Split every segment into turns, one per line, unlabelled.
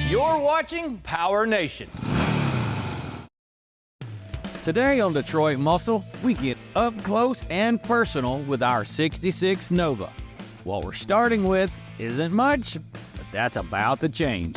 You're watching PowerNation.
Today on Detroit Muscle, we get up close and personal with our 66 Nova. What we're starting with isn't much, but that's about to change.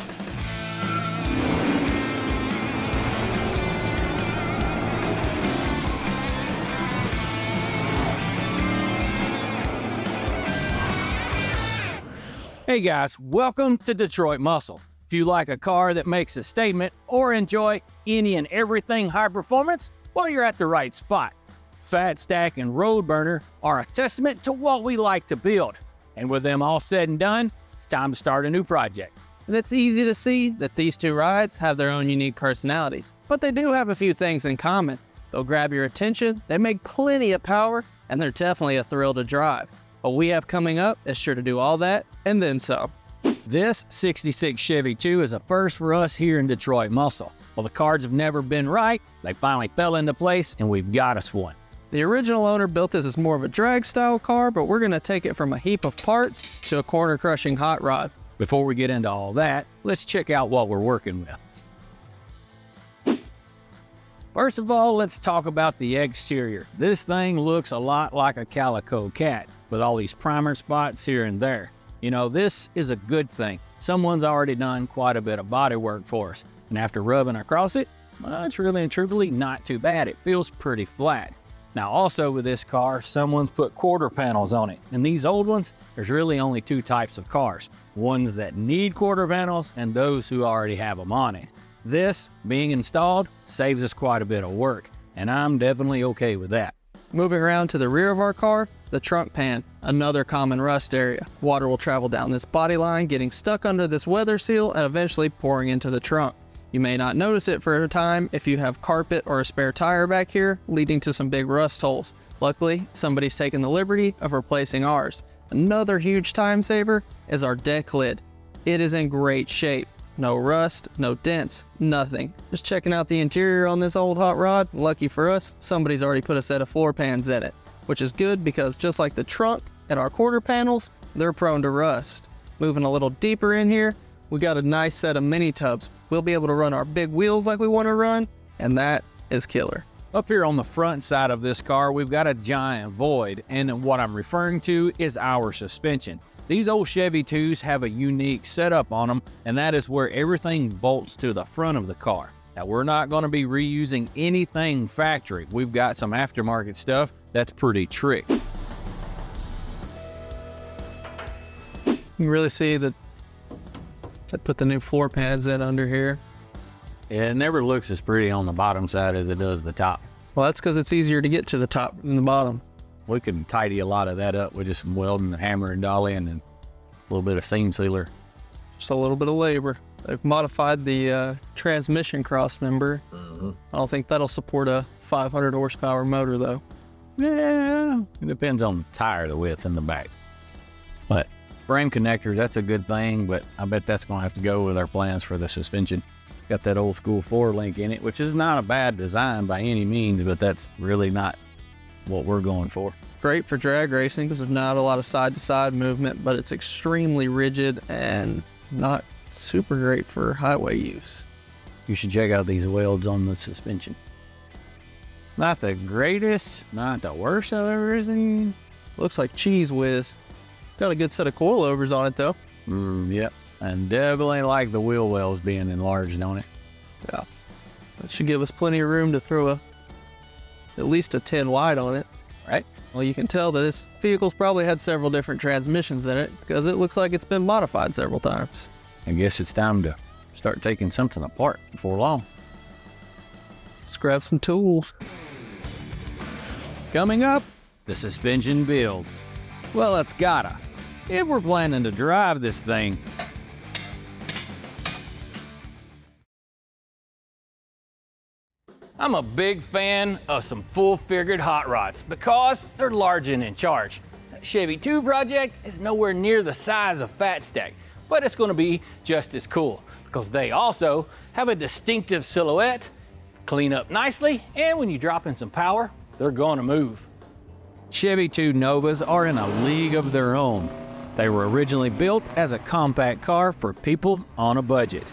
Hey guys, welcome to Detroit Muscle. If you like a car that makes a statement or enjoy any and everything high performance, well, you're at the right spot. Fat Stack and Road Burner are a testament to what we like to build. And with them all said and done, it's time to start a new project.
And it's easy to see that these two rides have their own unique personalities, but they do have a few things in common. They'll grab your attention, they make plenty of power, and they're definitely a thrill to drive. What we have coming up is sure to do all that and then some.
This 66 Chevy 2 is a first for us here in Detroit Muscle. Well, the cards have never been right, they finally fell into place, and we've got us one.
The original owner built this as more of a drag style car, but we're going to take it from a heap of parts to a corner crushing hot rod.
Before we get into all that, let's check out what we're working with. First of all, let's talk about the exterior. This thing looks a lot like a Calico Cat, with all these primer spots here and there. You know, this is a good thing. Someone's already done quite a bit of body work for us, and after rubbing across it, well, it's really and truly not too bad. It feels pretty flat. Now also with this car, someone's put quarter panels on it. And these old ones, there's really only two types of cars. Ones that need quarter panels and those who already have them on it. This, being installed, saves us quite a bit of work, and I'm definitely okay with that.
Moving around to the rear of our car, the trunk pan, another common rust area. Water will travel down this body line, getting stuck under this weather seal and eventually pouring into the trunk. You may not notice it for a time if you have carpet or a spare tire back here, leading to some big rust holes. Luckily, somebody's taken the liberty of replacing ours. Another huge time saver is our deck lid. It is in great shape. No rust, no dents, nothing. Just checking out the interior on this old hot rod. Lucky for us, somebody's already put a set of floor pans in it, which is good because just like the trunk and our quarter panels, they're prone to rust. Moving a little deeper in here, we got a nice set of mini tubs. We'll be able to run our big wheels like we want to run, and that is killer.
Up here on the front side of this car, we've got a giant void, and what I'm referring to is our suspension. These old Chevy 2s have a unique setup on them, and that is where everything bolts to the front of the car. Now, we're not going to be reusing anything factory. We've got some aftermarket stuff that's pretty trick.
You can really see that I put the new floor pads in under here.
It never looks as pretty on the bottom side as it does the top.
Well, that's because it's easier to get to the top than the bottom.
We can tidy a lot of that up with just some welding and hammer and dolly and then a little bit of seam sealer.
Just a little bit of labor. They've modified the transmission cross member. I don't think that'll support a 500 horsepower motor though.
Yeah, it depends on the tire, the width in the back. But frame connectors, that's a good thing, but I bet that's going to have to go with our plans for the suspension. Got that old school floor link in it, which is not a bad design by any means, but that's really not what we're going for.
Great for drag racing because there's not a lot of side-to-side movement, but it's extremely rigid and not super great for highway use.
You should check out these welds on the suspension. Not the greatest, not the worst I've ever seen.
Looks like cheese whiz. Got a good set of coilovers on it though.
Yep, and definitely like the wheel wells being enlarged on it.
Yeah, that should give us plenty of room to throw at least a 10 wide on it.
Right.
Well, you can tell that this vehicle's probably had several different transmissions in it because it looks like it's been modified several times.
I guess it's time to start taking something apart before long.
Let's grab some tools.
Coming up, the suspension builds. Well, it's gotta, if we're planning to drive this thing. I'm a big fan of some full-figured hot rods because they're large and in charge. That Chevy 2 project is nowhere near the size of Fat Stack, but it's going to be just as cool because they also have a distinctive silhouette, clean up nicely, and when you drop in some power, they're going to move. Chevy 2 Novas are in a league of their own. They were originally built as a compact car for people on a budget.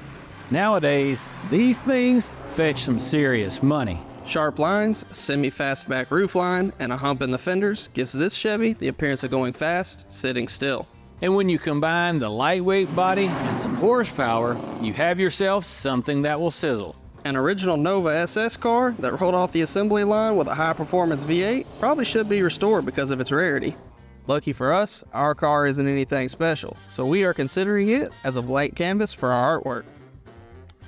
Nowadays, these things fetch some serious money.
Sharp lines, a semi-fastback roofline, and a hump in the fenders gives this Chevy the appearance of going fast, sitting still.
And when you combine the lightweight body and some horsepower, you have yourself something that will sizzle.
An original Nova SS car that rolled off the assembly line with a high-performance V8 probably should be restored because of its rarity. Lucky for us, our car isn't anything special, so we are considering it as a blank canvas for our artwork.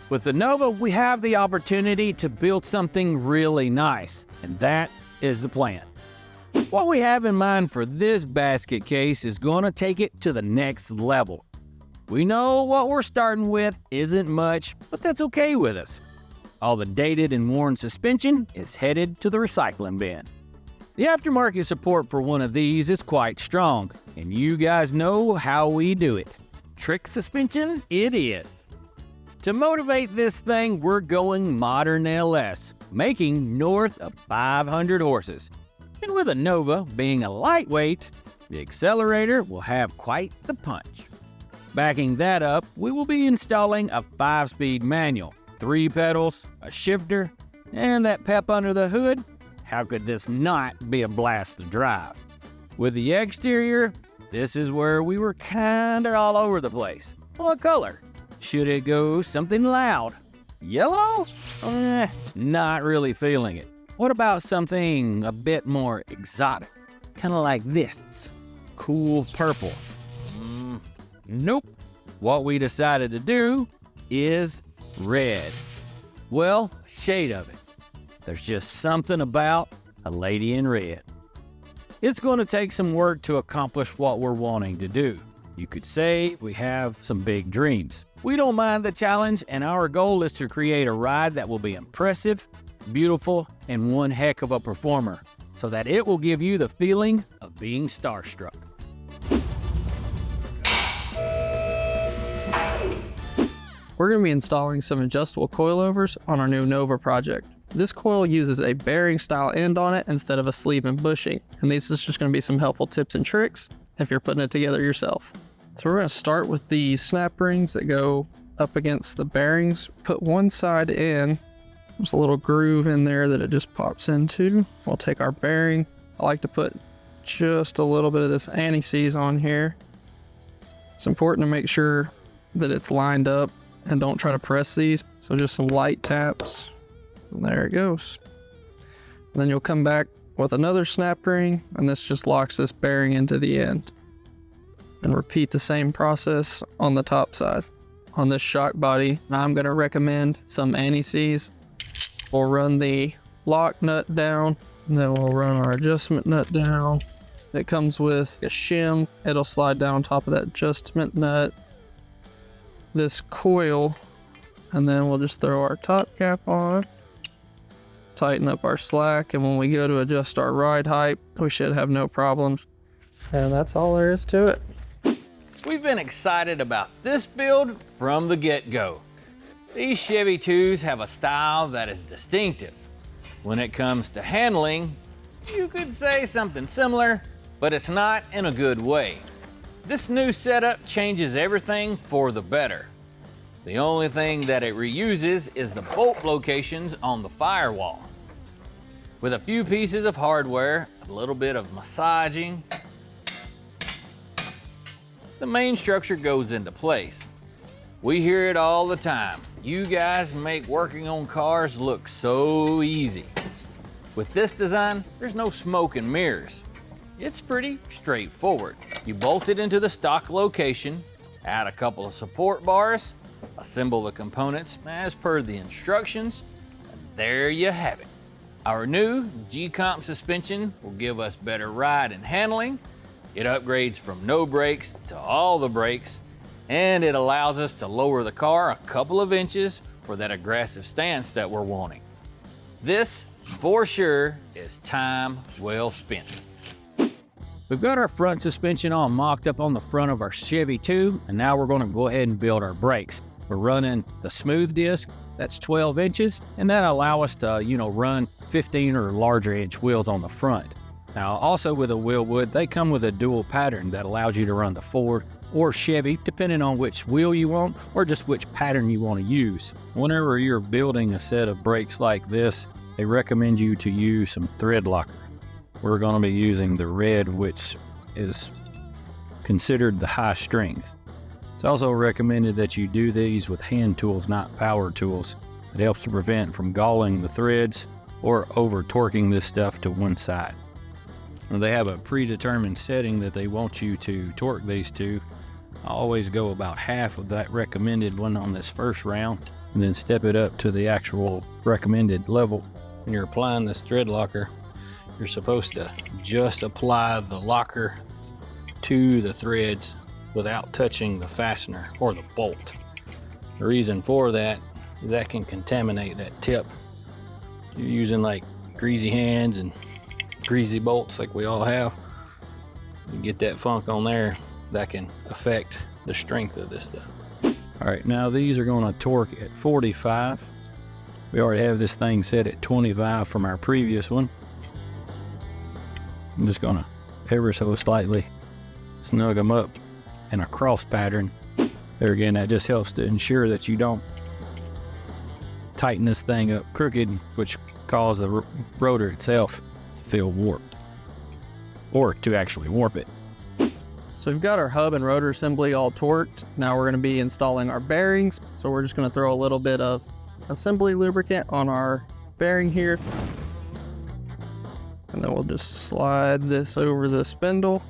With the Nova, we have the opportunity to build something really nice, and that is the plan. What we have in mind for this basket case is going to take it to the next level. We know what we're starting with isn't much, but that's okay with us. All the dated and worn suspension is headed to the recycling bin. The aftermarket support for one of these is quite strong, and you guys know how we do it. Trick suspension it is. To motivate this thing, we're going modern LS, making north of 500 horses. And with a Nova being a lightweight, the accelerator will have quite the punch. Backing that up, we will be installing a 5-speed manual, 3 pedals, a shifter, and that pep under the hood. How could this not be a blast to drive? With the exterior, this is where we were kinda all over the place. What color? Should it go something loud? Yellow? Not really feeling it. What about something a bit more exotic? Kinda like this. Cool purple. Nope. What we decided to do is red. Well, shade of it. There's just something about a lady in red. It's going to take some work to accomplish what we're wanting to do. You could say we have some big dreams. We don't mind the challenge, and our goal is to create a ride that will be impressive, beautiful, and one heck of a performer, so that it will give you the feeling of being starstruck.
We're going to be installing some adjustable coilovers on our new Nova project. This coil uses a bearing style end on it instead of a sleeve and bushing, and this is just going to be some helpful tips and tricks if you're putting it together yourself. So we're going to start with the snap rings that go up against the bearings. Put one side in. There's a little groove in there that it just pops into. We'll take our bearing. I like to put just a little bit of this anti-seize on here. It's important to make sure that it's lined up and don't try to press these. So just some light taps, and there it goes. And then you'll come back with another snap ring, and this just locks this bearing into the end. And repeat the same process on the top side. On this shock body, I'm going to recommend some anti-seize. We'll run the lock nut down, and then we'll run our adjustment nut down. It comes with a shim. It'll slide down on top of that adjustment nut. This coil, and then we'll just throw our top cap on, tighten up our slack, and when we go to adjust our ride height, we should have no problems. And that's all there is to it.
We've been excited about this build from the get-go. These Chevy 2s have a style that is distinctive. When it comes to handling, you could say something similar, but it's not in a good way. This new setup changes everything for the better. The only thing that it reuses is the bolt locations on the firewall. With a few pieces of hardware, a little bit of massaging, the main structure goes into place. We hear it all the time. You guys make working on cars look so easy. With this design, there's no smoke and mirrors. It's pretty straightforward. You bolt it into the stock location, add a couple of support bars, assemble the components as per the instructions, and there you have it. Our new G-Comp suspension will give us better ride and handling. It upgrades from no brakes to all the brakes, and it allows us to lower the car a couple of inches for that aggressive stance that we're wanting. This, for sure, is time well spent.
We've got our front suspension all mocked up on the front of our Chevy 2, and now we're going to go ahead and build our brakes. We're running the smooth disc, that's 12 inches, and that'll allow us to, run 15 or larger inch wheels on the front. Now, also with a wheel wood, they come with a dual pattern that allows you to run the forward or Chevy, depending on which wheel you want or just which pattern you want to use. Whenever you're building a set of brakes like this, they recommend you to use some thread locker. We're going to be using the red, which is considered the high strength. It's also recommended that you do these with hand tools, not power tools. It helps to prevent from galling the threads or over torquing this stuff to one side. They have a predetermined setting that they want you to torque these to. I always go about half of that recommended one on this first round and then step it up to the actual recommended level. When you're applying this thread locker, you're supposed to just apply the locker to the threads without touching the fastener or the bolt. The reason for that is that can contaminate that tip. You're using like greasy hands and greasy bolts like we all have. You get that funk on there, that can affect the strength of this stuff. All right, now these are going to torque at 45. We already have this thing set at 25 from our previous one. I'm just going to ever so slightly snug them up in a cross pattern. There again, that just helps to ensure that you don't tighten this thing up crooked, which cause the rotor itself to feel warped, or to actually warp it.
So we've got our hub and rotor assembly all torqued. Now we're going to be installing our bearings. So we're just going to throw a little bit of assembly lubricant on our bearing here. And then we'll just slide this over the spindle.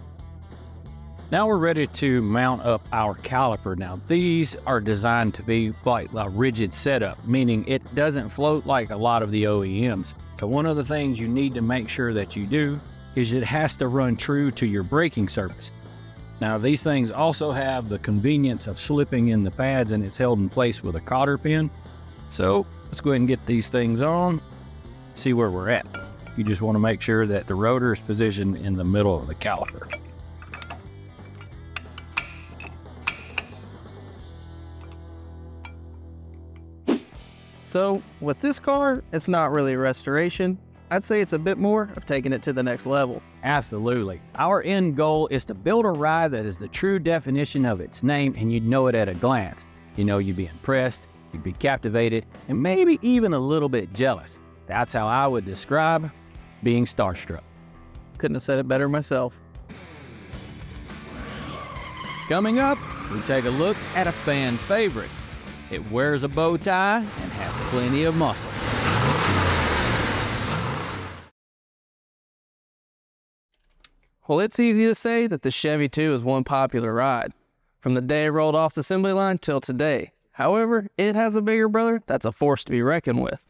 Now we're ready to mount up our caliper. Now these are designed to be like a rigid setup, meaning it doesn't float like a lot of the OEMs. So one of the things you need to make sure that you do is it has to run true to your braking surface. Now these things also have the convenience of slipping in the pads, and it's held in place with a cotter pin. So let's go ahead and get these things on, see where we're at. You just want to make sure that the rotor is positioned in the middle of the caliper.
So with this car, it's not really restoration. I'd say it's a bit more of taking it to the next level.
Absolutely. Our end goal is to build a ride that is the true definition of its name, and you'd know it at a glance. You know, you'd be impressed, you'd be captivated, and maybe even a little bit jealous. That's how I would describe being starstruck.
Couldn't have said it better myself.
Coming up, we take a look at a fan favorite. It wears a bow tie and has plenty of muscle.
Well, it's easy to say that the Chevy 2 is one popular ride, from the day it rolled off the assembly line till today. However, it has a bigger brother that's a force to be reckoned with.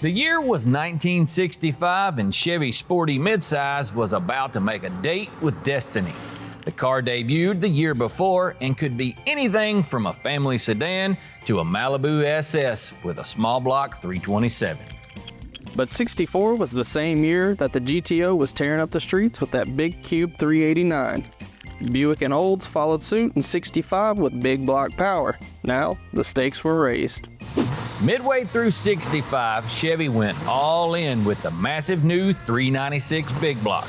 The year was 1965 and Chevy Sporty midsize was about to make a date with destiny. The car debuted the year before and could be anything from a family sedan to a Malibu SS with a small block 327.
But 64 was the same year that the GTO was tearing up the streets with that big cube 389. Buick and Olds followed suit in 65 with big block power. Now, the stakes were raised.
Midway through 65, Chevy went all in with the massive new 396 big block.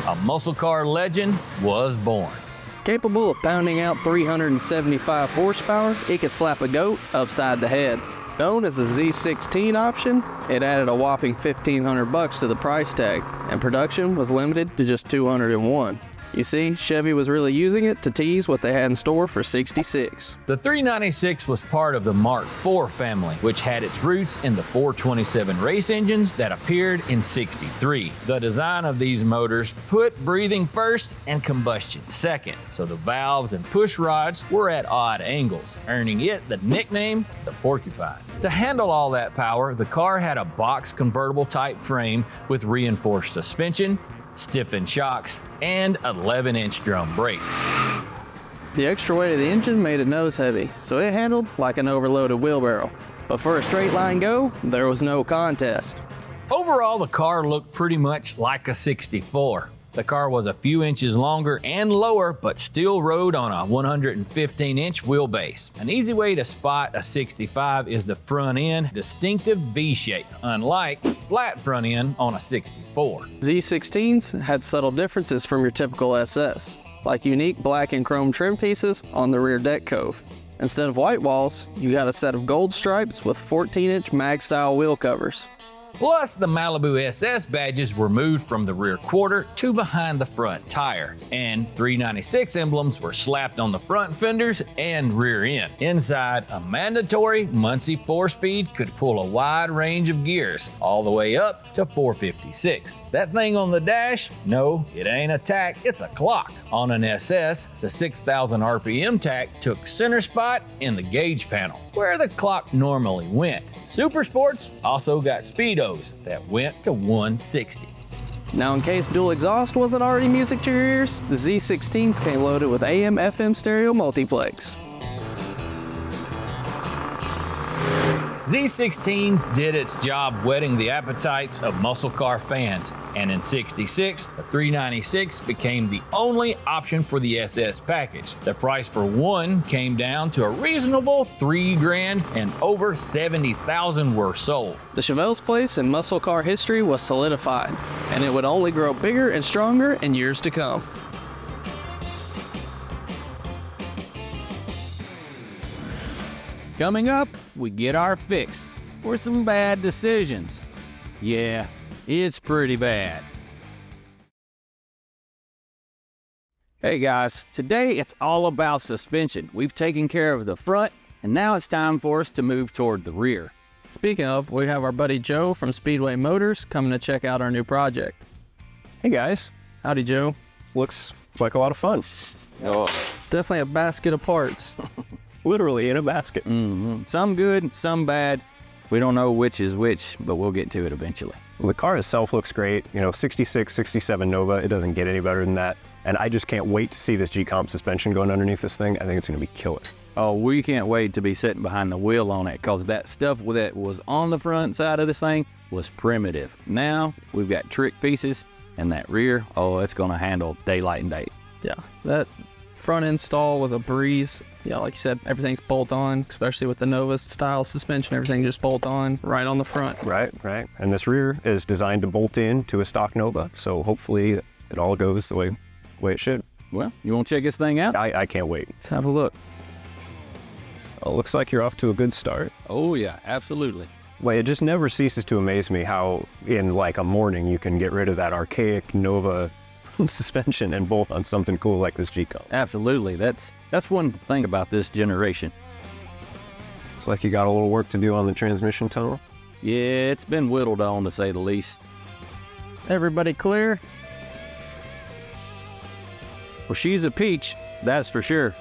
A muscle car legend was born.
Capable of pounding out 375 horsepower, it could slap a goat upside the head. Known as the Z16 option, it added a whopping $1,500 to the price tag, and production was limited to just 201. You see, Chevy was really using it to tease what they had in store for 66.
The 396 was part of the Mark IV family, which had its roots in the 427 race engines that appeared in 63. The design of these motors put breathing first and combustion second, so the valves and push rods were at odd angles, earning it the nickname the Porcupine. To handle all that power, the car had a box convertible type frame with reinforced suspension, stiffened shocks, and 11-inch drum brakes.
The extra weight of the engine made it nose heavy, so it handled like an overloaded wheelbarrow. But for a straight line go, there was no contest.
Overall, the car looked pretty much like a 64. The car was a few inches longer and lower, but still rode on a 115-inch wheelbase. An easy way to spot a 65 is the front end distinctive V-shape, unlike the flat front end on a 64.
Z16s had subtle differences from your typical SS, like unique black and chrome trim pieces on the rear deck cove. Instead of white walls, you got a set of gold stripes with 14-inch mag-style wheel covers.
Plus, the Malibu SS badges were moved from the rear quarter to behind the front tire, and 396 emblems were slapped on the front fenders and rear end. Inside, a mandatory Muncie 4-speed could pull a wide range of gears, all the way up to 456. That thing on the dash? No, it ain't a tack, it's a clock. On an SS, the 6,000 RPM tack took center spot in the gauge panel, where the clock normally went. Super Sports also got speedos that went to 160.
Now, in case dual exhaust wasn't already music to your ears, the Z16s came loaded with AM/FM stereo multiplex.
Z16s did its job whetting the appetites of muscle car fans, and in '66, the 396 became the only option for the SS package. The price for one came down to a reasonable $3,000, and over 70,000 were sold.
The Chevelle's place in muscle car history was solidified, and it would only grow bigger and stronger in years to come.
Coming up, we get our fix for some bad decisions. Yeah, it's pretty bad. Hey guys, today it's all about suspension. We've taken care of the front, and now it's time for us to move toward the rear.
Speaking of, we have our buddy Joe from Speedway Motors coming to check out our new project.
Hey guys,
Howdy, Joe.
looks like a lot of fun.
Definitely a basket of parts.
Literally in a basket.
Some good, some bad. We don't know which is which, but we'll get to it eventually.
The car itself looks great. You know, 66, 67 Nova, it doesn't get any better than that. And I just can't wait to see this G-Comp suspension going underneath this thing. I think it's gonna be killer.
Oh, we can't wait to be sitting behind the wheel on it, because that stuff that was on the front side of this thing was primitive. Now we've got trick pieces, and that rear, oh, it's gonna handle daylight and day.
Yeah, that front install was a breeze. Yeah, like you said, everything's bolt on, especially with the Nova style suspension, everything just bolt on right on the front.
Right. And this rear is designed to bolt in to a stock Nova, so hopefully it all goes the way it should.
Well, you wanna check this thing out?
I can't wait.
Let's have a look.
Oh, looks like you're off to a good start.
Oh yeah, absolutely.
Well, it just never ceases to amaze me how in like a morning you can get rid of that archaic Nova suspension and bolt on something cool like this G-Comp.
Absolutely, that's one thing about this generation.
It's like you got a little work to do on the transmission tunnel.
Yeah, it's been whittled on, to say the least.
Everybody clear?
Well, she's a peach, that's for sure.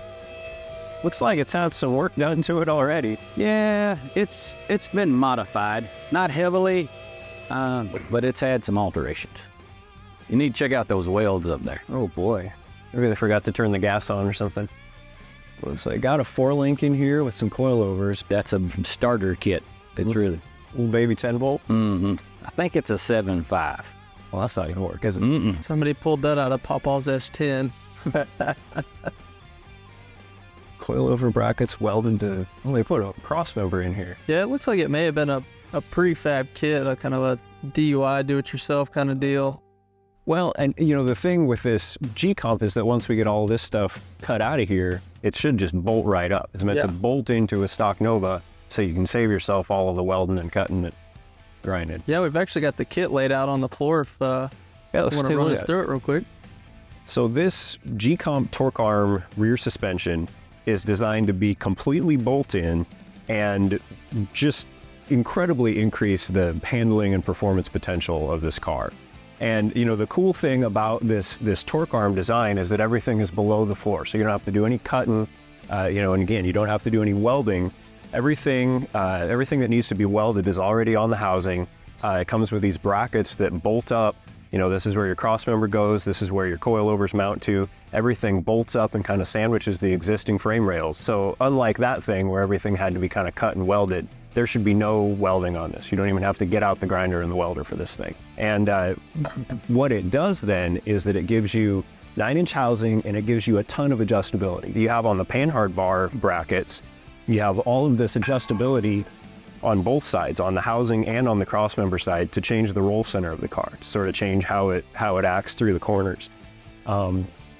Looks like it's had some work done to it already.
Yeah, it's been modified, not heavily, but it's had some alterations. You need to check out those welds up there.
Oh boy, maybe they forgot to turn the gas on or something. Looks like got a 4-link in here with some coilovers.
That's a starter kit. It's really
Little baby 10 volt.
I think it's a 7.5.
Well, that's not gonna work, is it?
Somebody pulled that out of Papa's S10.
Coilover brackets welded to. Oh, they put a crossmember in here.
Yeah, it looks like it may have been a prefab kit, a kind of a DIY, do-it-yourself kind of deal.
Well, and you know, the thing with this G-Comp is that once we get all this stuff cut out of here, it should just bolt right up. It's meant to bolt into a stock Nova, so you can save yourself all of the welding and cutting and grinding.
Yeah, we've actually got the kit laid out on the floor if
let's
you want to
take a
run
look
us
at
through it real quick.
So this G-Comp torque arm rear suspension is designed to be completely bolt-in and just incredibly increase the handling and performance potential of this car. And you know, the cool thing about this torque arm design is that everything is below the floor, so you don't have to do any cutting. You know, and again, you don't have to do any welding. Everything that needs to be welded is already on the housing. It comes with these brackets that bolt up. You know, this is where your crossmember goes. This is where your coilovers mount to. Everything bolts up and kind of sandwiches the existing frame rails. So unlike that thing where everything had to be kind of cut and welded, there should be no welding on this. You don't even have to get out the grinder and the welder for this thing. And what it does then is that it gives you 9-inch housing, and it gives you a ton of adjustability. You have on the panhard bar brackets, you have all of this adjustability on both sides, on the housing and on the crossmember side, to change the roll center of the car, to sort of change how it acts through the corners.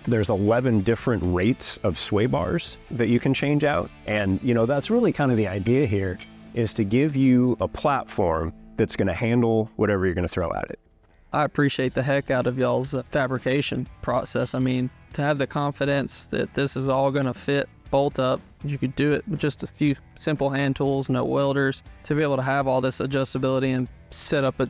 There's 11 different rates of sway bars that you can change out. And you know, that's really kind of the idea here, is to give you a platform that's gonna handle whatever you're gonna throw at it.
I appreciate the heck out of y'all's fabrication process. I mean, to have the confidence that this is all gonna fit, bolt up, you could do it with just a few simple hand tools, no welders, to be able to have all this adjustability and set up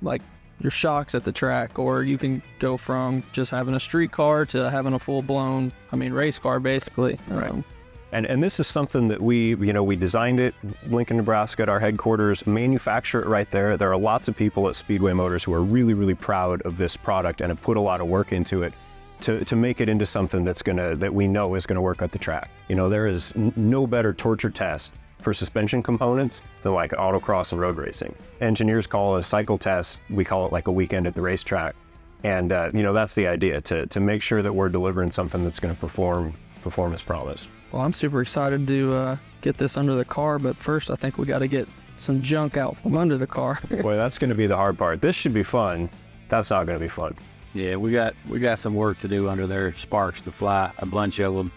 like your shocks at the track, or you can go from just having a street car to having a full-blown, race car basically.
Right. And this is something that we designed it, Lincoln, Nebraska at our headquarters, manufacture it right there. There are lots of people at Speedway Motors who are really, really proud of this product and have put a lot of work into it to make it into something that we know is gonna work at the track. You know, there is no better torture test for suspension components than like autocross and road racing. Engineers call it a cycle test. We call it like a weekend at the racetrack. And that's the idea, to make sure that we're delivering something that's gonna perform as promised.
Well, I'm super excited to get this under the car, but first I think we got to get some junk out from under the car.
Boy, that's going to be the hard part. This should be fun. That's not going to be fun.
Yeah, we got some work to do under there. Sparks to fly, a bunch of them.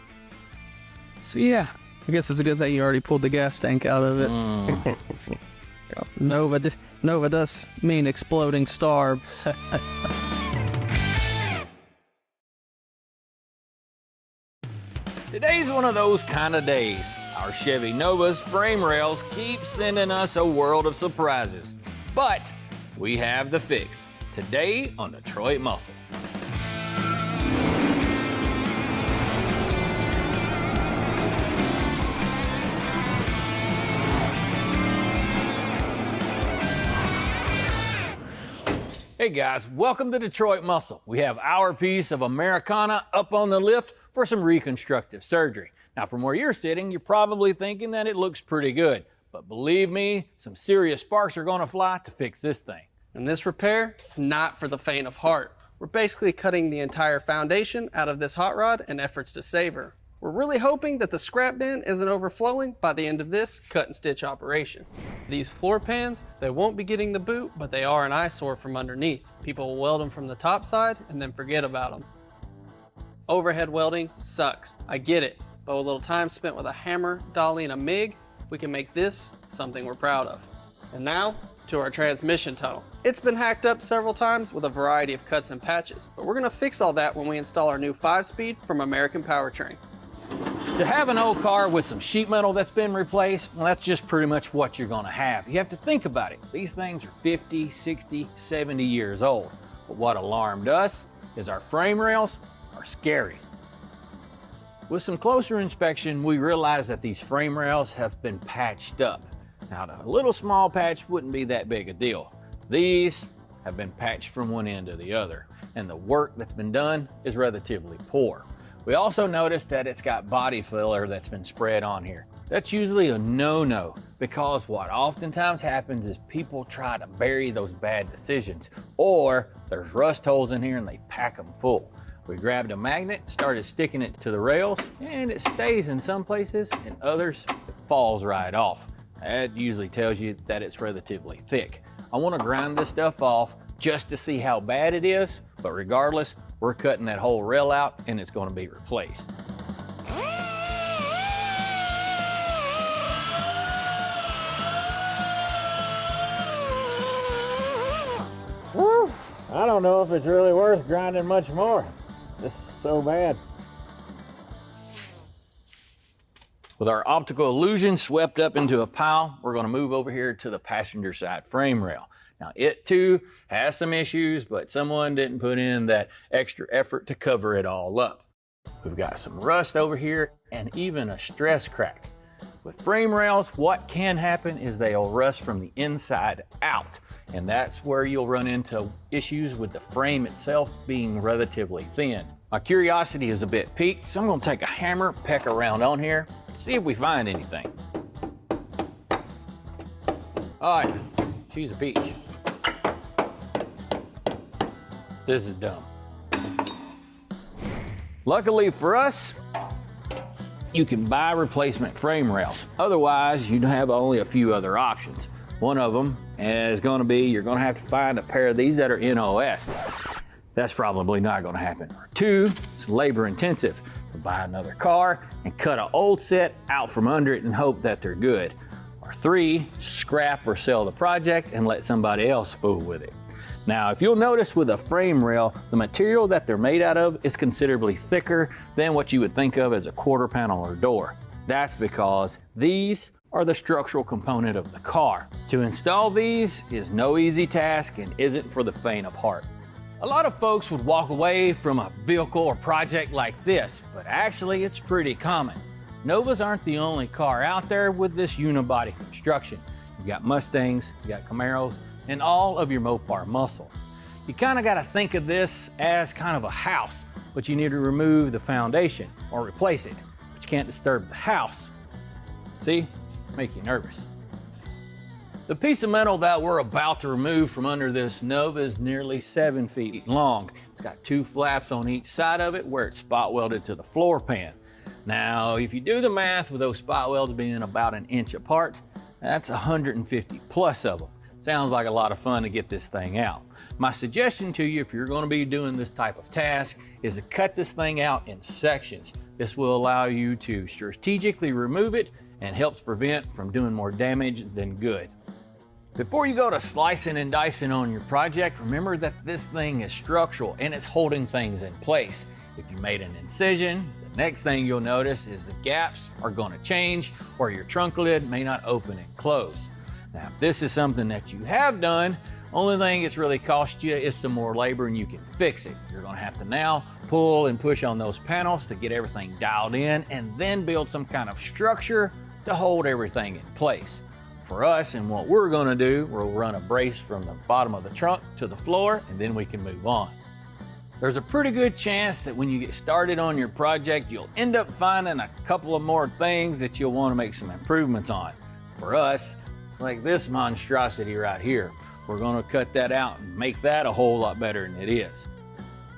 So yeah, I guess it's a good thing you already pulled the gas tank out of it. Nova does mean exploding star.
Today's one of those kind of days. Our Chevy Nova's frame rails keep sending us a world of surprises. But we have the fix today on Detroit Muscle. Hey guys, welcome to Detroit Muscle. We have our piece of Americana up on the lift for some reconstructive surgery. Now from where you're sitting, you're probably thinking that it looks pretty good, but believe me, some serious sparks are gonna fly to fix this thing.
And this repair is not for the faint of heart. We're basically cutting the entire foundation out of this hot rod in efforts to save her. We're really hoping that the scrap bin isn't overflowing by the end of this cut and stitch operation. These floor pans, they won't be getting the boot, but they are an eyesore from underneath. People will weld them from the top side and then forget about them. Overhead welding sucks, I get it, but with a little time spent with a hammer, dolly, and a MIG, we can make this something we're proud of. And now, to our transmission tunnel. It's been hacked up several times with a variety of cuts and patches, but we're gonna fix all that when we install our new 5-speed from American Powertrain.
To have an old car with some sheet metal that's been replaced, well, that's just pretty much what you're gonna have. You have to think about it. These things are 50, 60, 70 years old. But what alarmed us is our frame rails are scary. With some closer inspection, we realized that these frame rails have been patched up. Now, a little small patch wouldn't be that big a deal. These have been patched from one end to the other, and the work that's been done is relatively poor. We also noticed that it's got body filler that's been spread on here. That's usually a no-no, because what oftentimes happens is people try to bury those bad decisions, or there's rust holes in here and they pack them full. We grabbed a magnet, started sticking it to the rails, and it stays in some places, and others it falls right off. That usually tells you that it's relatively thick. I want to grind this stuff off just to see how bad it is, but regardless, we're cutting that whole rail out and it's going to be replaced.
Whew. I don't know if it's really worth grinding much more. This is so bad.
With our optical illusion swept up into a pile, we're going to move over here to the passenger side frame rail. Now, it too has some issues, but someone didn't put in that extra effort to cover it all up. We've got some rust over here and even a stress crack. With frame rails, what can happen is they'll rust from the inside out, and that's where you'll run into issues with the frame itself being relatively thin. My curiosity is a bit piqued, so I'm going to take a hammer, peck around on here, see if we find anything. All right, she's a peach. This is dumb. Luckily for us, you can buy replacement frame rails. Otherwise, you'd have only a few other options. One of them is gonna be, you're gonna have to find a pair of these that are NOS. That's probably not gonna happen. Or two, it's labor intensive. To buy another car and cut an old set out from under it and hope that they're good. Or three, scrap or sell the project and let somebody else fool with it. Now, if you'll notice with a frame rail, the material that they're made out of is considerably thicker than what you would think of as a quarter panel or door. That's because these are the structural component of the car. To install these is no easy task and isn't for the faint of heart. A lot of folks would walk away from a vehicle or project like this, but actually it's pretty common. Novas aren't the only car out there with this unibody construction. You've got Mustangs, you got Camaros, and all of your Mopar muscle. You kind of got to think of this as kind of a house, but you need to remove the foundation or replace it, but you can't disturb the house. See? Make you nervous. The piece of metal that we're about to remove from under this Nova is nearly 7 feet long. It's got 2 flaps on each side of it where it's spot welded to the floor pan. Now, if you do the math with those spot welds being about 1 inch apart, that's 150 plus of them. Sounds like a lot of fun to get this thing out. My suggestion to you, if you're going to be doing this type of task, is to cut this thing out in sections. This will allow you to strategically remove it and helps prevent from doing more damage than good. Before you go to slicing and dicing on your project, remember that this thing is structural and it's holding things in place. If you made an incision, the next thing you'll notice is the gaps are going to change or your trunk lid may not open and close. Now, if this is something that you have done, only thing it's really cost you is some more labor and you can fix it. You're going to have to now pull and push on those panels to get everything dialed in and then build some kind of structure to hold everything in place. For us, and what we're going to do, we'll run a brace from the bottom of the trunk to the floor and then we can move on. There's a pretty good chance that when you get started on your project, you'll end up finding a couple of more things that you'll want to make some improvements on. For us, it's like this monstrosity right here. We're going to cut that out and make that a whole lot better than it is.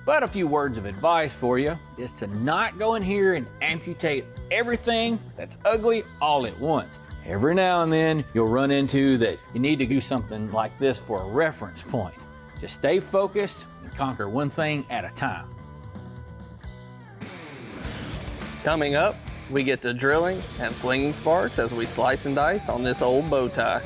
But a few words of advice for you is to not go in here and amputate everything that's ugly all at once. Every now and then you'll run into that you need to do something like this for a reference point. Just stay focused and conquer one thing at a time.
Coming up, we get to drilling and slinging sparks as we slice and dice on this old bow tie.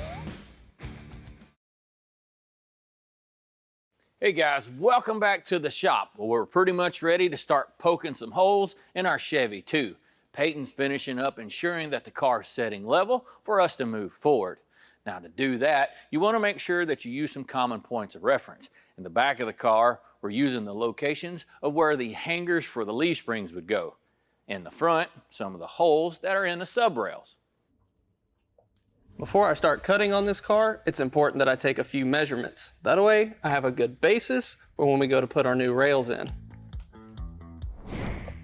Hey guys, welcome back to the shop. Well, we're pretty much ready to start poking some holes in our Chevy 2. Peyton's finishing up ensuring that the car's setting level for us to move forward. Now to do that, you want to make sure that you use some common points of reference. In the back of the car, we're using the locations of where the hangers for the leaf springs would go. In the front, some of the holes that are in the sub rails.
Before I start cutting on this car, it's important that I take a few measurements. That way, I have a good basis for when we go to put our new rails in.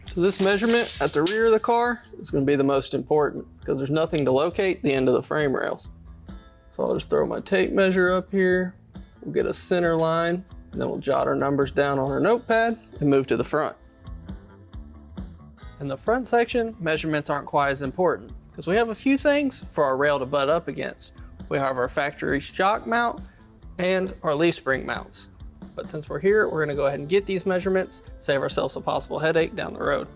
So this measurement at the rear of the car is going to be the most important because there's nothing to locate the end of the frame rails. So I'll just throw my tape measure up here, we'll get a center line, and then we'll jot our numbers down on our notepad and move to the front. In the front section, measurements aren't quite as important because we have a few things for our rail to butt up against. We have our factory shock mount and our leaf spring mounts. But since we're here, we're gonna go ahead and get these measurements, save ourselves a possible headache down the road.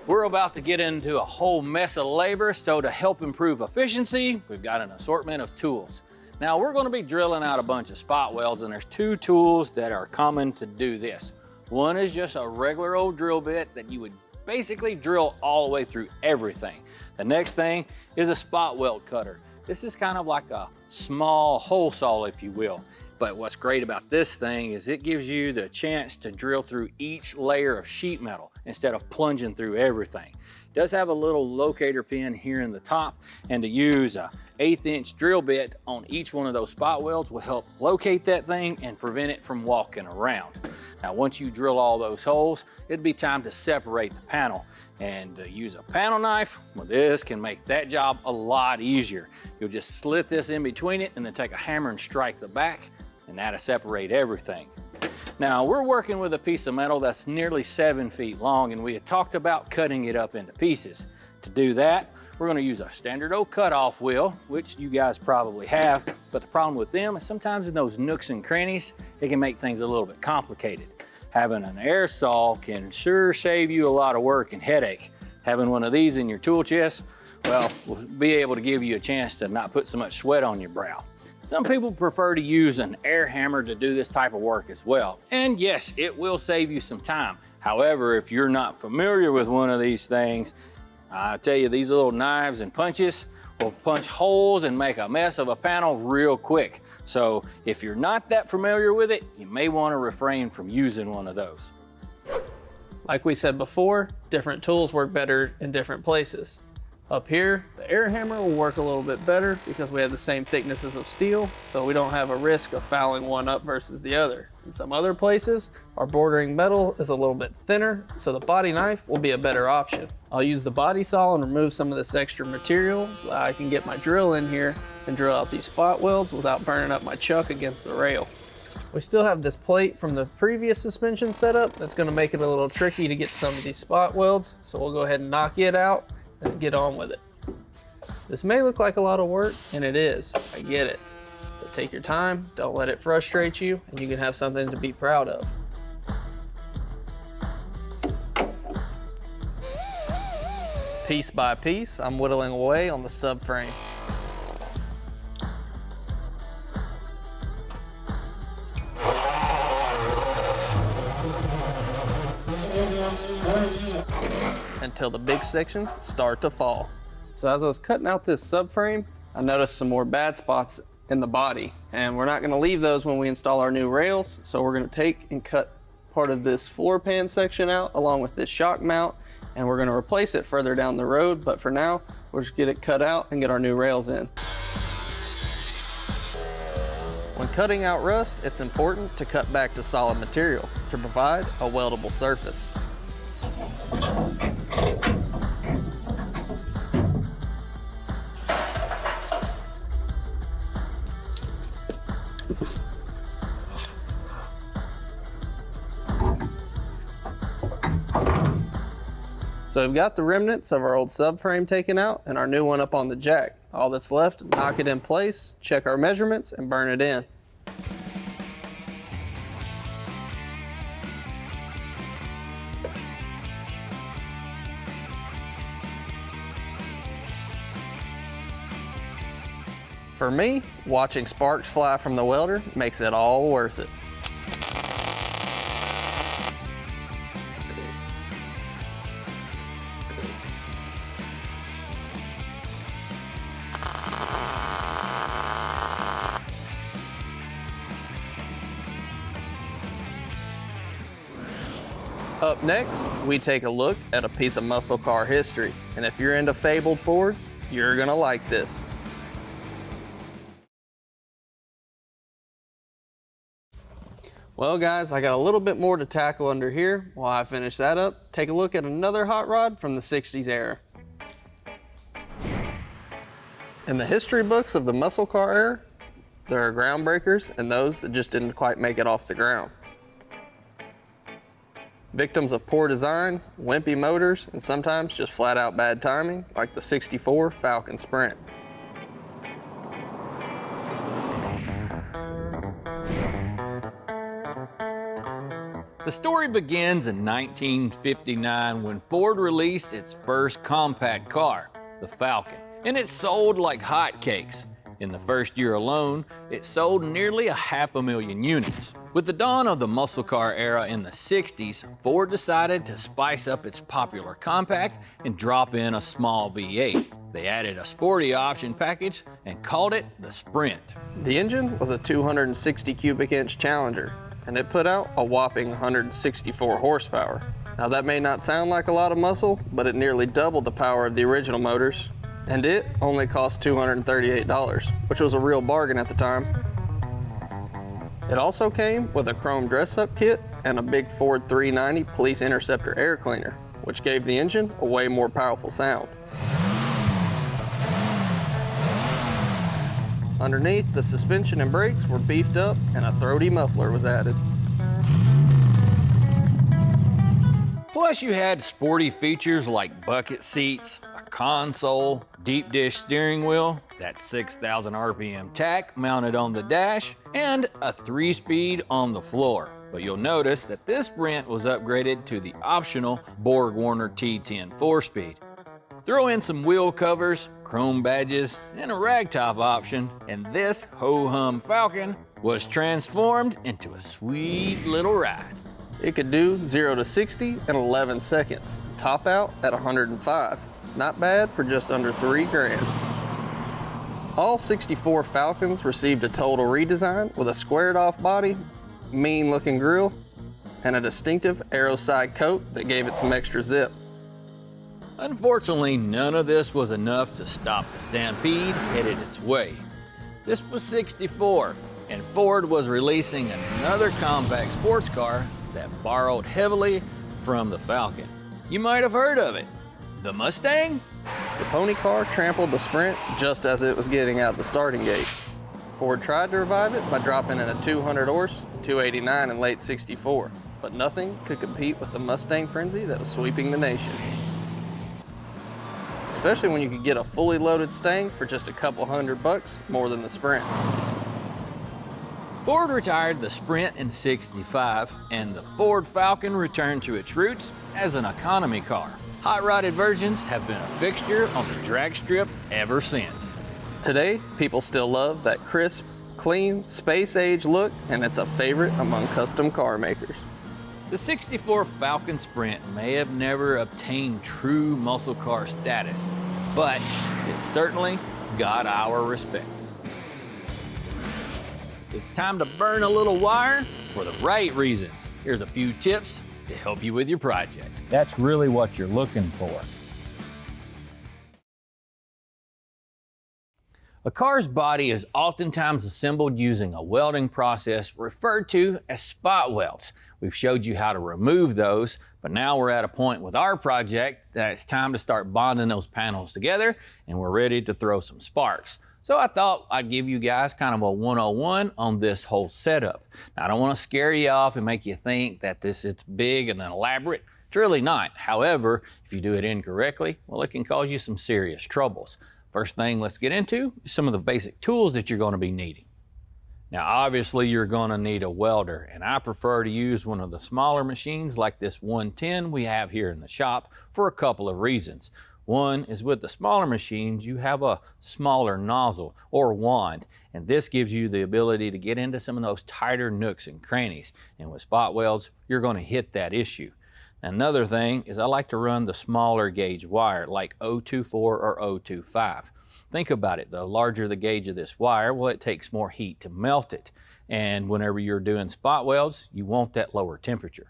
We're about to get into a whole mess of labor, so to help improve efficiency, we've got an assortment of tools. Now we're gonna be drilling out a bunch of spot welds, and there's 2 tools that are common to do this. One is just a regular old drill bit that you would basically drill all the way through everything. The next thing is a spot weld cutter. This is kind of like a small hole saw, if you will. But what's great about this thing is it gives you the chance to drill through each layer of sheet metal instead of plunging through everything. It does have a little locator pin here in the top, and to use a 1/8" drill bit on each one of those spot welds will help locate that thing and prevent it from walking around. Now, once you drill all those holes, it'd be time to separate the panel, and use a panel knife. Well, this can make that job a lot easier. You'll just slit this in between it and then take a hammer and strike the back, and that'll separate everything. Now, we're working with a piece of metal that's nearly 7 feet long, and we had talked about cutting it up into pieces. To do that, we're going to use our standard old cutoff wheel, which you guys probably have, but the problem with them is sometimes in those nooks and crannies, it can make things a little bit complicated. Having an air saw can sure save you a lot of work and headache. Having one of these in your tool chest, well, will be able to give you a chance to not put so much sweat on your brow. Some people prefer to use an air hammer to do this type of work as well. And yes, it will save you some time. However, if you're not familiar with one of these things, I tell you, these little knives and punches will punch holes and make a mess of a panel real quick. So if you're not that familiar with it, you may want to refrain from using one of those.
Like we said before, different tools work better in different places. Up here, the air hammer will work a little bit better because we have the same thicknesses of steel, so we don't have a risk of fouling one up versus the other. In some other places, our bordering metal is a little bit thinner, so the body knife will be a better option. I'll use the body saw and remove some of this extra material so that I can get my drill in here and drill out these spot welds without burning up my chuck against the rail. We still have this plate from the previous suspension setup that's going to make it a little tricky to get some of these spot welds, so we'll go ahead and knock it out and get on with it. This may look like a lot of work, and it is, I get it. But take your time, don't let it frustrate you, and you can have something to be proud of. Piece by piece, I'm whittling away on the subframe. Until the big sections start to fall. So as I was cutting out this subframe, I noticed some more bad spots in the body, and we're not going to leave those when we install our new rails. So we're going to take and cut part of this floor pan section out along with this shock mount, and we're going to replace it further down the road. But for now, we'll just get it cut out and get our new rails in. When cutting out rust, it's important to cut back to solid material to provide a weldable surface. So we've got the remnants of our old subframe taken out and our new one up on the jack. All that's left, knock it in place, check our measurements, and burn it in. For me, watching sparks fly from the welder makes it all worth it. Up next, we take a look at a piece of muscle car history. And if you're into fabled Fords, you're gonna like this. Well guys, I got a little bit more to tackle under here. While I finish that up, take a look at another hot rod from the 60s era. In the history books of the muscle car era, there are groundbreakers and those that just didn't quite make it off the ground. Victims of poor design, wimpy motors, and sometimes just flat out bad timing, like the 64 Falcon Sprint.
The story begins in 1959 when Ford released its first compact car, the Falcon, and it sold like hotcakes. In the first year alone, it sold nearly 500,000 units. With the dawn of the muscle car era in the 60s, Ford decided to spice up its popular compact and drop in a small V8. They added a sporty option package and called it the Sprint.
The engine was a 260 cubic inch Challenger, and it put out a whopping 164 horsepower. Now that may not sound like a lot of muscle, but it nearly doubled the power of the original motors, and it only cost $238, which was a real bargain at the time. It also came with a chrome dress-up kit and a big Ford 390 Police Interceptor air cleaner, which gave the engine a way more powerful sound. Underneath, the suspension and brakes were beefed up and a throaty muffler was added.
Plus you had sporty features like bucket seats, a console, deep dish steering wheel, that 6,000 RPM tach mounted on the dash, and a 3-speed on the floor. But you'll notice that this Sprint was upgraded to the optional Borg-Warner T10 4-speed. Throw in some wheel covers, chrome badges, and a ragtop option, and this ho-hum Falcon was transformed into a sweet little ride.
It could do 0 to 60 in 11 seconds, top out at 105. Not bad for just under $3 grand. All 64 Falcons received a total redesign with a squared off body, mean looking grille, and a distinctive aero side coat that gave it some extra zip.
Unfortunately, none of this was enough to stop the stampede headed its way. This was '64, and Ford was releasing another compact sports car that borrowed heavily from the Falcon. You might have heard of it, the Mustang?
The pony car trampled the Sprint just as it was getting out the starting gate. Ford tried to revive it by dropping in a 200 horse 289 in late '64, but nothing could compete with the Mustang frenzy that was sweeping the nation. Especially when you could get a fully loaded Stang for just a couple $100 more than the Sprint.
Ford retired the Sprint in '65, and the Ford Falcon returned to its roots as an economy car. Hot-rodded versions have been a fixture on the drag strip ever since.
Today, people still love that crisp, clean, space-age look, and it's a favorite among custom car makers.
The '64 Falcon Sprint may have never obtained true muscle car status, but it certainly got our respect. It's time to burn a little wire for the right reasons. Here's a few tips to help you with your project.
That's really what you're looking for.
A car's body is oftentimes assembled using a welding process referred to as spot welds. We've showed you how to remove those, but now we're at a point with our project that it's time to start bonding those panels together, and we're ready to throw some sparks. So I thought I'd give you guys kind of a 101 on this whole setup. Now, I don't want to scare you off and make you think that this is big and elaborate. It's really not. However, if you do it incorrectly, well, it can cause you some serious troubles. First thing let's get into is some of the basic tools that you're going to be needing. Now, obviously, you're going to need a welder, and I prefer to use one of the smaller machines like this 110 we have here in the shop for a couple of reasons. One is with the smaller machines, you have a smaller nozzle or wand, and this gives you the ability to get into some of those tighter nooks and crannies. And with spot welds, you're going to hit that issue. Another thing is I like to run the smaller gauge wire like 024 or 025. Think about it, the larger the gauge of this wire, well, it takes more heat to melt it. And whenever you're doing spot welds, you want that lower temperature.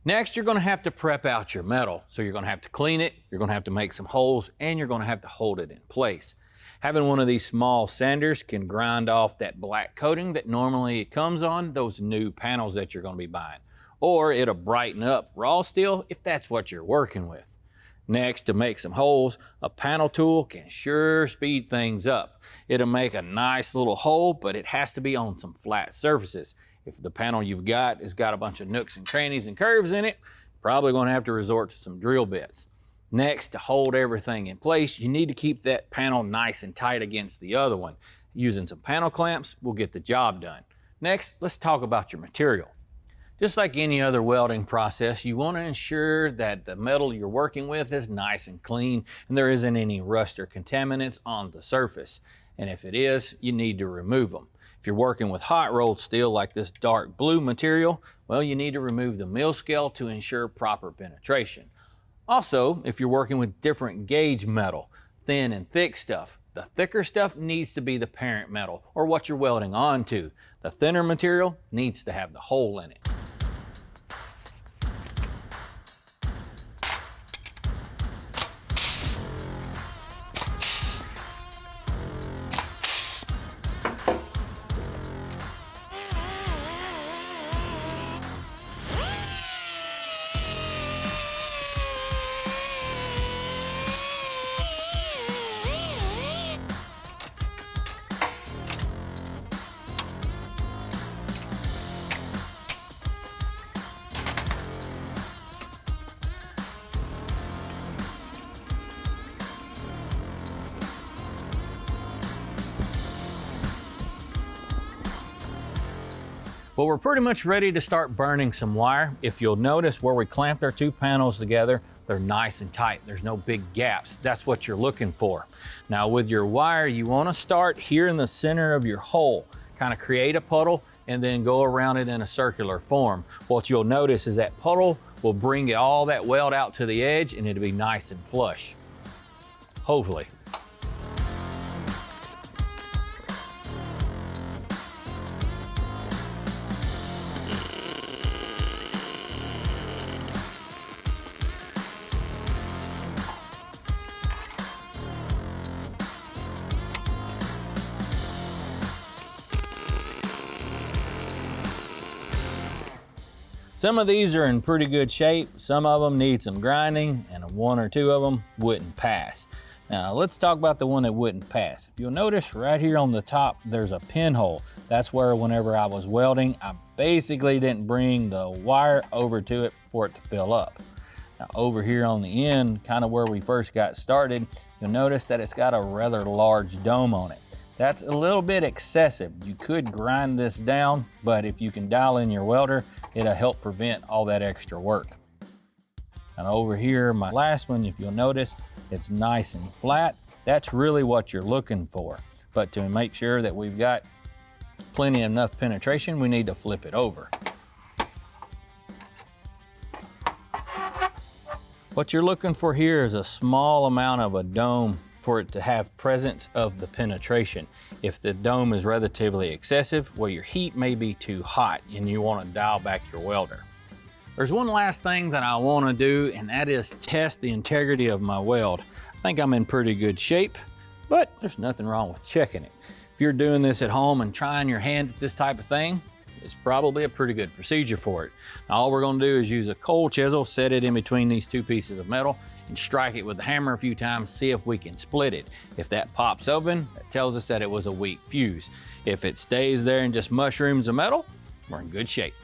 Next, you're going to have to prep out your metal. So you're going to have to clean it, you're going to have to make some holes, and you're going to have to hold it in place. Having one of these small sanders can grind off that black coating that normally it comes on those new panels that you're going to be buying. Or it'll brighten up raw steel if that's what you're working with. Next, to make some holes, a panel tool can sure speed things up. It'll make a nice little hole, but it has to be on some flat surfaces. If the panel you've got has got a bunch of nooks and crannies and curves in it, you're probably going to have to resort to some drill bits. Next, to hold everything in place, you need to keep that panel nice and tight against the other one. Using some panel clamps will get the job done. Next, let's talk about your material. Just like any other welding process, you want to ensure that the metal you're working with is nice and clean and there isn't any rust or contaminants on the surface. And if it is, you need to remove them. If you're working with hot rolled steel like this dark blue material, well, you need to remove the mill scale to ensure proper penetration. Also, if you're working with different gauge metal, thin and thick stuff, the thicker stuff needs to be the parent metal or what you're welding onto. The thinner material needs to have the hole in it. Well, we're pretty much ready to start burning some wire. If you'll notice where we clamped our two panels together, they're nice and tight. There's no big gaps. That's what you're looking for. Now with your wire, you want to start here in the center of your hole, kind of create a puddle and then go around it in a circular form. What you'll notice is that puddle will bring all that weld out to the edge and it'll be nice and flush. Hopefully. Some of these are in pretty good shape. Some of them need some grinding and one or two of them wouldn't pass. Now let's talk about the one that wouldn't pass. If you'll notice right here on the top, there's a pinhole. That's where whenever I was welding, I basically didn't bring the wire over to it for it to fill up. Now over here on the end, kind of where we first got started, you'll notice that it's got a rather large dome on it. That's a little bit excessive. You could grind this down, but if you can dial in your welder, it'll help prevent all that extra work. And over here, my last one, if you'll notice, it's nice and flat. That's really what you're looking for. But to make sure that we've got plenty enough penetration, we need to flip it over. What you're looking for here is a small amount of a dome for it to have presence of the penetration. If the dome is relatively excessive, well, your heat may be too hot and you want to dial back your welder. There's one last thing that I want to do, and that is test the integrity of my weld. I think I'm in pretty good shape, but there's nothing wrong with checking it. If you're doing this at home and trying your hand at this type of thing, it's probably a pretty good procedure for it. Now, all we're going to do is use a cold chisel, set it in between these two pieces of metal, and strike it with the hammer a few times, see if we can split it. If that pops open, that tells us that it was a weak fuse. If it stays there and just mushrooms the metal, we're in good shape.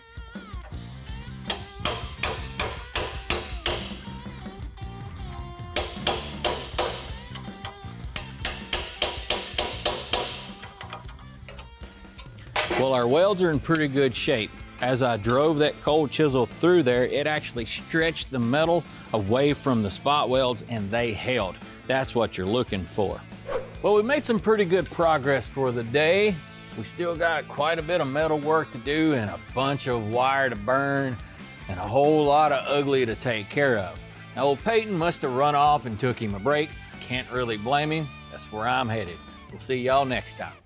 Well, our welds are in pretty good shape. As I drove that cold chisel through there, it actually stretched the metal away from the spot welds and they held. That's what you're looking for. Well, we made some pretty good progress for the day. We still got quite a bit of metal work to do and a bunch of wire to burn and a whole lot of ugly to take care of. Now, old Peyton must have run off and took him a break. Can't really blame him. That's where I'm headed. We'll see y'all next time.